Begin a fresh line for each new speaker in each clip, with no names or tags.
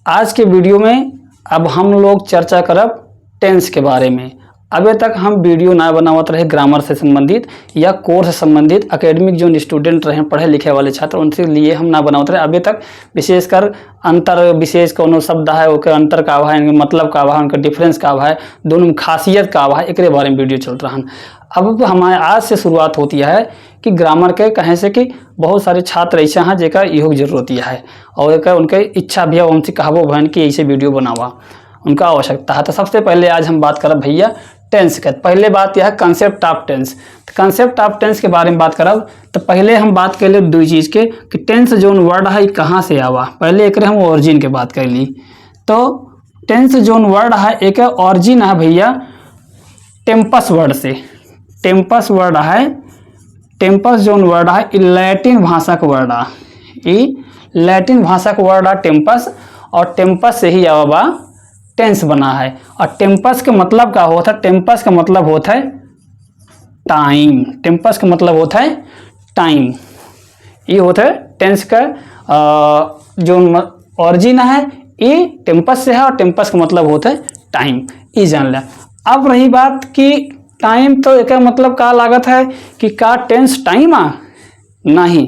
आज के वीडियो में अब हम लोग चर्चा करब टेंस के बारे में। अभी तक हम वीडियो ना बनावत रहे ग्रामर से संबंधित या कोर्स से संबंधित एकेडमिक जो स्टूडेंट रहे पढ़े लिखे वाले छात्र उनसे लिए हम ना बनावत रहे। अभी तक विशेषकर अंतर विशेष कोनो शब्द है ओके अंतर का है, मतलब का है, उनका डिफरेंस का है, दोनों में खासियत का है, एक बारे में वीडियो चल रहा है। अब हमारे आज से शुरुआत होती है कि ग्रामर के कहें से कि बहुत सारे छात्र ऐसा हैं जेका इहो जरूरत है और एक उनके इच्छा भी है उनसे कहबो बहन कि ऐसे वीडियो बनावा, उनका आवश्यकता है। तो सबसे पहले आज हम बात करब भैया टेंस के। पहले बात यह है concept of tense. Concept of tense के बारे में बात करब तो पहले हम बात कर ले दो चीज़ के कि टेंस जोन वर्ड है कहाँ से आवा। पहले एक हम ओरिजिन के बात कर ली। तो टेंस जोन वर्ड है एक ओरिजिन है भैया टेम्पस वर्ड से। टेम्पस वर्ड है, टेम्पस जोन वर्ड है लैटिन भाषा का वर्ड है। ये लैटिन भाषा का वर्ड है टेम्पस और टेम्पस से ही आवा टेंस बना है। और टेम्पस का मतलब क्या होता है? टेम्पस का मतलब होता है टाइम। टेम्पस का मतलब होता है टाइम। ये होता है टेंस का जो ओरिजिन है ये टेम्पस से है और टेम्पस का मतलब होता है टाइम। ये जान लिया। अब रही बात कि टाइम तो एक मतलब का लागत है कि का टेंस टाइम आ नहीं।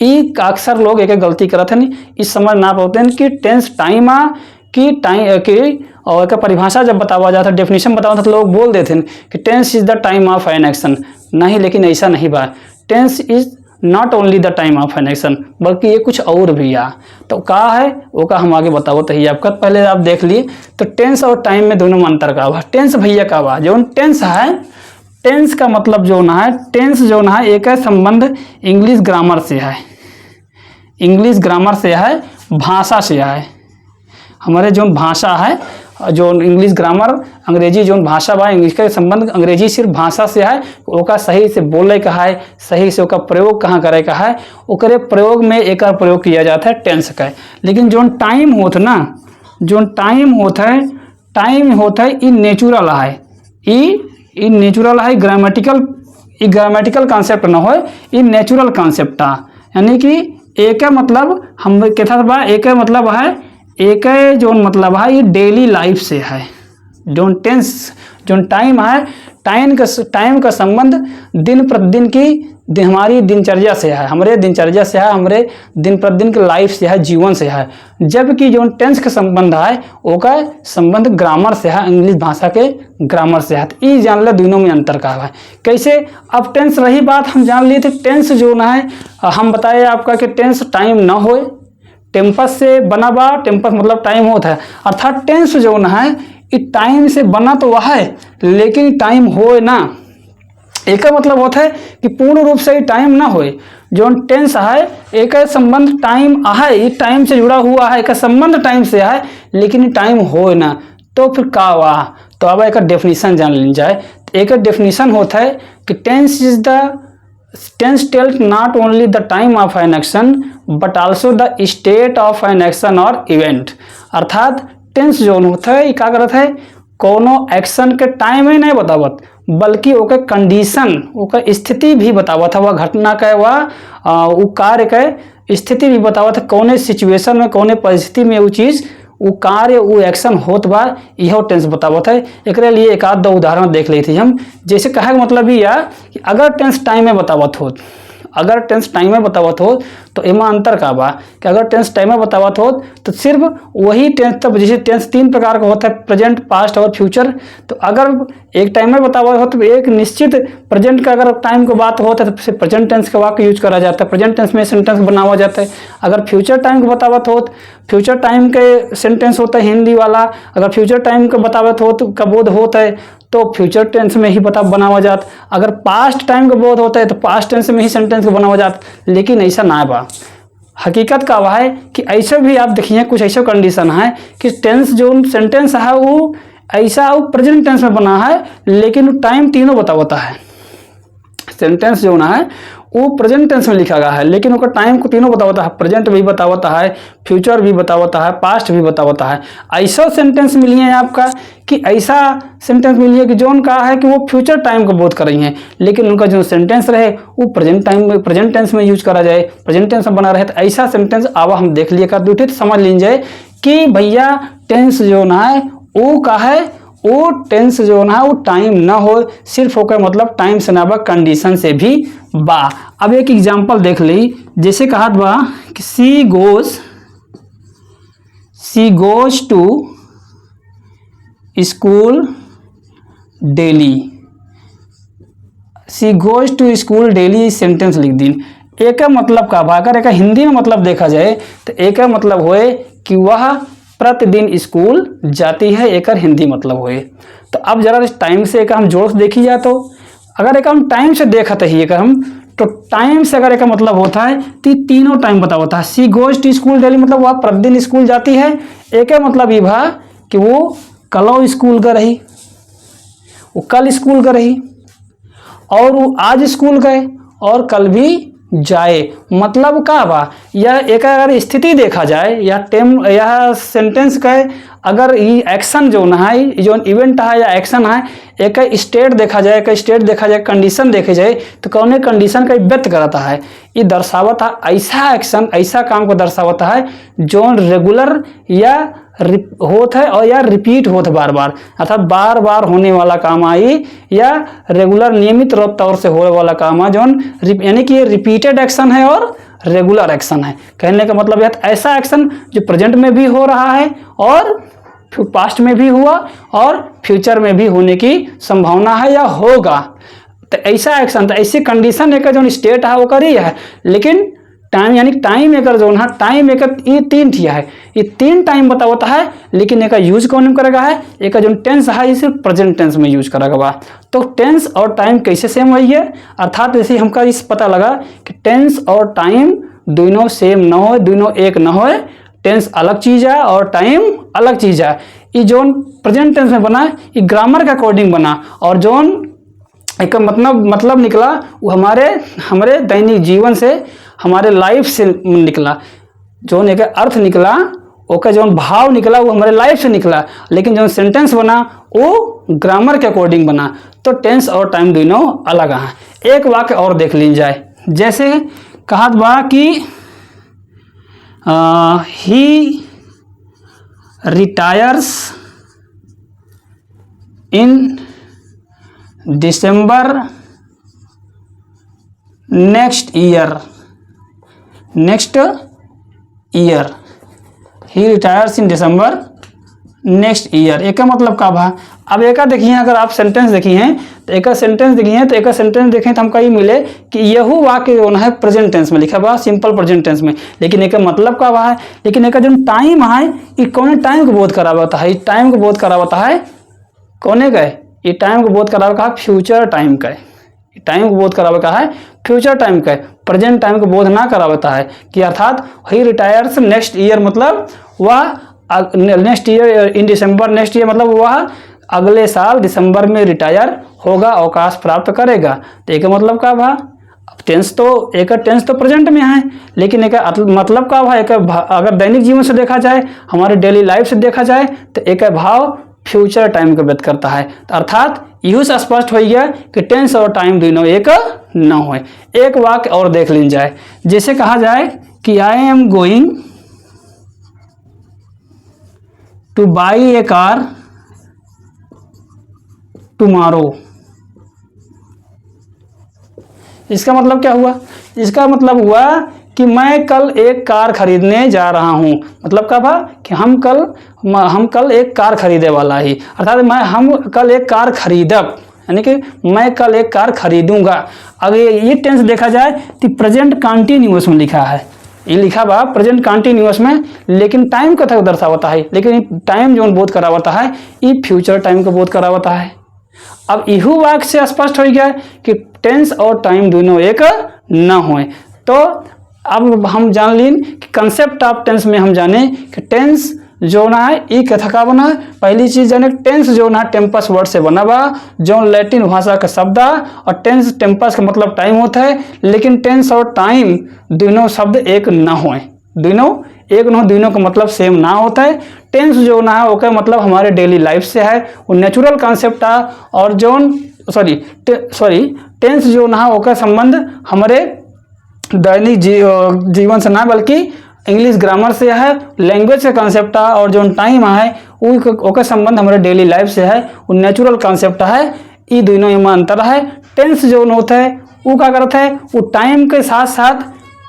ये अक्सर लोग एक गलती करते हैं, इस समझ ना पाते हैं कि टेंस टाइम आ कि टाइम की और एक परिभाषा जब बतावा जाता है, डेफिनेशन बतावा था तो लोग बोल देते हैं कि tense is the time of an action. नहीं, लेकिन ऐसा नहीं बा। Tense is not only the time of an action, बल्कि ये कुछ और भी आ। तो का है वो का हम आगे बताओ। तो आपका पहले आप देख लिए तो टेंस और टाइम में दोनों में अंतर का बा। टेंस भैया का बा जो टेंस है, टेंस का मतलब जो ना है, टेंस जो ना है एक है संबंध इंग्लिश ग्रामर से है। इंग्लिश ग्रामर से है, भाषा से है। हमारे जो भाषा है जो इंग्लिश ग्रामर अंग्रेजी जो भाषा बा, इंग्लिश का संबंध अंग्रेजी सिर्फ भाषा से है। ओका सही से बोले का है, सही से ओका प्रयोग कहाँ करे का है, ओकरे प्रयोग में एक प्रयोग किया जाता है टेंस का। लेकिन जो टाइम होता ना, जो टाइम होता है, टाइम होता है ये नेचुरल है। ये नेचुरल है, ग्रामेटिकल कॉन्सेप्ट ना हो, ये नेचुरल कॉन्सेप्ट है। यानी कि एक मतलब हम कहता बा एक मतलब है, एक जो मतलब है ये डेली लाइफ से है। जो टेंस जो टाइम है, टाइम का संबंध दिन प्रतिदिन की हमारी दिनचर्या से है, हमारे दिनचर्या से है, हमारे दिन प्रतिदिन की लाइफ से है, जीवन से है। जबकि जो टेंस का संबंध है वो का संबंध ग्रामर से है, इंग्लिश भाषा के ग्रामर से है। तो ये जान ले दोनों में अंतर का है कैसे। अब टेंस रही बात हम जान लिए थे टेंस जो ना है, हम बताए आपका कि टेंस टाइम ना हो, टेम्पस से बना बा। टेम्पस मतलब टाइम होता है, अर्थात टेंस जो ना है ये टाइम से बना तो वह है लेकिन टाइम हो ना। एक मतलब होता है कि पूर्ण रूप से टाइम ना होए। जो टेंस है एक संबंध टाइम है, ये टाइम से जुड़ा हुआ है, एक संबंध टाइम से है लेकिन टाइम हो ना। तो फिर का हुआ? तो अब एक डेफिनेशन जान ली जाए। एक डेफिनेशन होता है कि tense is the tense tells not only the time of an action but also the state of an action और इवेंट। अर्थात टेंस जो होता है क्या करता है, कोनो एक्शन के टाइम ही नहीं बतावत बल्कि ओके कंडीशन, ओके स्थिति भी बतावत है, वह घटना का वह कार्य के स्थिति भी बतावत है, कौने सिचुएशन में कौने परिस्थिति में वो चीज़ वो कार्य वो एक्शन होत बा, यह टेंस बतावत है। एक लिए एक आध दो उदाहरण देख ली थी हम। जैसे कहे मतलब ये कि अगर टेंस टाइम में बतावत हो, अगर टेंस टाइम में बतावत हो तो एमा अंतर का बा कि अगर टेंस टाइम में बतावत हो तो सिर्फ वही टेंस, तब जैसे टेंस तीन प्रकार का होता है, प्रेजेंट, पास्ट और फ्यूचर। तो अगर एक टाइम में बतावत हो तो एक निश्चित प्रेजेंट का अगर टाइम की बात होता है तो प्रेजेंट टेंस का वाक्य यूज करा जाता है, प्रेजेंट टेंस में सेंटेंस बनावा जाता है। अगर फ्यूचर टाइम को बतावत हो तो फ्यूचर टाइम के सेंटेंस होता है हिंदी वाला। अगर फ्यूचर टाइम को बतावत हो तो का बोध होता है तो फ्यूचर टेंस में ही बनावा जाता। अगर पास्ट टाइम का बोध होता है तो पास्ट टेंस में ही सेंटेंस को बनावा जाता। लेकिन ऐसा ना बा। हकीकत का वह है कि ऐसे भी आप देखिए कुछ ऐसा कंडीशन है कि टेंस जो सेंटेंस है वो ऐसा वो प्रेजेंट टेंस में बना है लेकिन टाइम तीनों बतावता है। सेंटेंस जो ना है वो प्रेजेंट टेंस में लिखा गया है लेकिन उसका टाइम को तीनों बतावता है, प्रेजेंट भी बतावता है, फ्यूचर भी बतावता है, पास्ट भी बतावता है। ऐसा सेंटेंस मिली है आपका कि ऐसा सेंटेंस मिली है कि जोन कहा है कि वो फ्यूचर टाइम को बोध कर रही हैं लेकिन उनका जो सेंटेंस रहे वो प्रेजेंट टेंस में यूज करा जाए, प्रेजेंट टेंस में बना रहे। तो ऐसा सेंटेंस आवा हम देख लिया कर दूठे तो समझ लीजिए कि भैया टेंस जो ना है वो का है, वो टेंस जो ना वो टाइम ना हो, सिर्फ होकर मतलब टाइम से ना बा कंडीशन से भी बा। अब एक एग्जांपल देख ली, जैसे कहा बा कि she goes to school daily, she goes to school daily sentence लिख दी। एक मतलब का बा, अगर एक हिंदी में मतलब देखा जाए तो एक मतलब होए कि वह प्रतिदिन स्कूल जाती है, एक हिंदी मतलब होए। तो अब जरा टाइम से एक हम जोड़ से देखी जाए तो अगर एक हम टाइम से देखते ही एक हम तो टाइम से अगर एक मतलब होता है तो तीनों टाइम बता होता है। सी गोज टू स्कूल डेली मतलब वह प्रतिदिन स्कूल जाती है, एक मतलब ये भा कि वो कल स्कूल का रही, वो कल स्कूल का रही, और वो आज स्कूल गए और कल भी जाए। मतलब का बा या एक अगर स्थिति देखा जाए या टेम या सेंटेंस का अगर ये एक्शन जो ना है, जो इवेंट है या एक्शन है, एक स्टेट देखा जाए, कंडीशन देखे जाए तो कौन कंडीशन का व्यक्त कराता है, ये दर्शावता है ऐसा एक्शन, ऐसा काम को दर्शावता है जो रेगुलर या होता है और या रिपीट होता है बार बार, अर्थात बार बार होने वाला काम आई या रेगुलर नियमित तौर से होने वाला काम है, जो यानी कि ये रिपीटेड एक्शन है और रेगुलर एक्शन है। कहने का मतलब यह ऐसा एक्शन जो प्रेजेंट में भी हो रहा है और पास्ट में भी हुआ और फ्यूचर में भी होने की संभावना है या होगा। तो ऐसा एक्शन, तो ऐसी कंडीशन एक जो स्टेट है वो करी है, लेकिन टाइम यानी टाइम एक जो है, टाइम एक ये तीन ठिया है, ये तीन टाइम बताता है, लेकिन एक यूज कौन में करेगा है, एक जो टेंस है ये सिर्फ प्रेजेंट टेंस में यूज करेगा बा। तो टेंस और टाइम कैसे सेम हुई है, अर्थात जैसे हमका इस पता लगा कि टेंस और टाइम दोनों सेम न हो, दोनों एक न हो, टेंस अलग चीज है और टाइम अलग चीज है। ये जो प्रेजेंट टेंस में बना ये ग्रामर के अकॉर्डिंग बना, और जो एक मतलब निकला वो हमारे दैनिक जीवन से, हमारे लाइफ से निकला, जो एक अर्थ निकला ओका जो भाव निकला वो हमारे लाइफ से निकला, लेकिन जो सेंटेंस बना वो ग्रामर के अकॉर्डिंग बना। तो टेंस और टाइम दोनों अलग हैं। एक वाक्य और देख लीजिए जाए, जैसे कहा बा कि ही रिटायर्स इन दिसंबर नेक्स्ट ईयर, ही रिटायर्स इन दिसंबर नेक्स्ट ईयर। एक मतलब का भा, अब एक देखिए अगर आप सेंटेंस देखी हैं तो एक सेंटेंस देखी है, तो एक सेंटेंस देखें तो हमका ये मिले कि यह वाक्य जो है प्रेजेंट टेंस में लिखा हुआ, सिंपल प्रेजेंट टेंस में, लेकिन एक मतलब का हुआ है, लेकिन एक जो टाइम है ये कौन टाइम को बोध करावता है, टाइम को बोध करावता है कौन गए, ये टाइम को बोध करावे का फ्यूचर टाइम का, टाइम को बोध करावे का है फ्यूचर टाइम का, प्रेजेंट टाइम को बोध ना करावता है कि अर्थात ही रिटायर्स नेक्स्ट ईयर मतलब वह next year in December, next year मतलब वह अगले साल दिसंबर में रिटायर होगा, अवकाश प्राप्त करेगा। तो एक मतलब का भा, टेंस तो प्रेजेंट में है, लेकिन एक मतलब का भा एक अगर दैनिक जीवन से देखा जाए, हमारे डेली लाइफ से देखा जाए तो एक भाव फ्यूचर टाइम को व्यक्त करता है। तो अर्थात यूं से स्पष्ट हो गया कि टेंस और टाइम दोनों एक न हो। एक वाक्य और देख लीजिए जाए, जैसे कहा जाए कि I am going two by A car tomorrow. इसका मतलब क्या हुआ, इसका मतलब हुआ कि मैं कल एक कार खरीदने जा रहा हूं। मतलब क्या था कि हम कल एक कार खरीदे वाला ही, अर्थात हम कल एक कार खरीदब, यानी कि मैं कल एक कार खरीदूंगा। अगर ये टेंस देखा जाए तो प्रेजेंट कंटिन्यूअस में लिखा है, ये लिखा बा प्रेजेंट कंटिन्यूअस में, लेकिन टाइम का था दर्शावता है, लेकिन टाइम जो बोध करावता है ये फ्यूचर टाइम को बोध करावता है। अब इहू वाक्य से स्पष्ट हो गया कि टेंस और टाइम दोनों एक न होए। तो अब हम जान लीन कि कंसेप्ट ऑफ टेंस में हम जाने कि टेंस जो ना है ये कथा का बना। पहली चीज जाने टेंस जो ना टेम्पस वर्ड से बना बा, जो लैटिन भाषा का शब्द है, और टेंस टेम्पस का मतलब टाइम होता है, लेकिन टेंस और टाइम दोनों शब्द एक ना होए, दोनों एक न हो, दोनों का मतलब सेम ना होता है। टेंस जो ना है ओके मतलब हमारे डेली लाइफ से है, वो नेचुरल कॉन्सेप्ट है, और जो टेंस जो ना है ओका संबंध हमारे दैनिक जीवन से ना बल्कि इंग्लिश ग्रामर से है, लैंग्वेज का कॉन्सेप्ट है, और जो टाइम है वो संबंध हमारे डेली लाइफ से है, वो नेचुरल कॉन्सेप्ट है। ये दोनों में अंतर है। टेंस जो होता है वो क्या करता है, वो टाइम के साथ साथ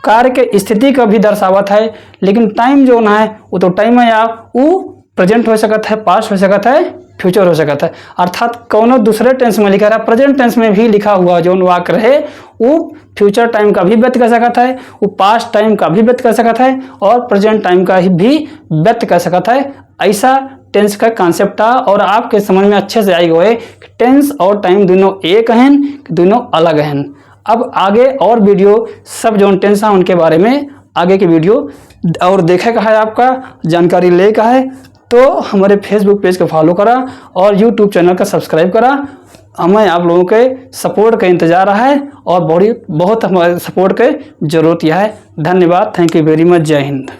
कार्य के स्थिति का भी दर्शावत है। लेकिन टाइम जो है वो तो टाइम है, आप वो प्रेजेंट हो सकता है, पास्ट हो सकता है, फ्यूचर हो सकता है। अर्थात कौनो दूसरे टेंस में लिखा रहा, प्रेजेंट टेंस में भी लिखा हुआ जो वाक्य रहे वो फ्यूचर टाइम का भी व्यक्त कर सकता है, वो पास्ट टाइम का भी व्यक्त कर सकता है, और प्रेजेंट टाइम का भी व्यक्त कर सकता है। ऐसा टेंस का कॉन्सेप्ट था, और आपके समझ में अच्छे से आई गए कि टेंस और टाइम दोनों एक हैं, दोनों अलग हैं। अब आगे और वीडियो सब जो टेंस है उनके बारे में आगे की वीडियो और देखे का है, आपका जानकारी ले का है, तो हमारे फेसबुक पेज को फॉलो करा और यूट्यूब चैनल का सब्सक्राइब करा। हमें आप लोगों के सपोर्ट का इंतजार है, और बहुत हमारे सपोर्ट के जरूरत है। धन्यवाद, थैंक यू वेरी मच, जय हिंद।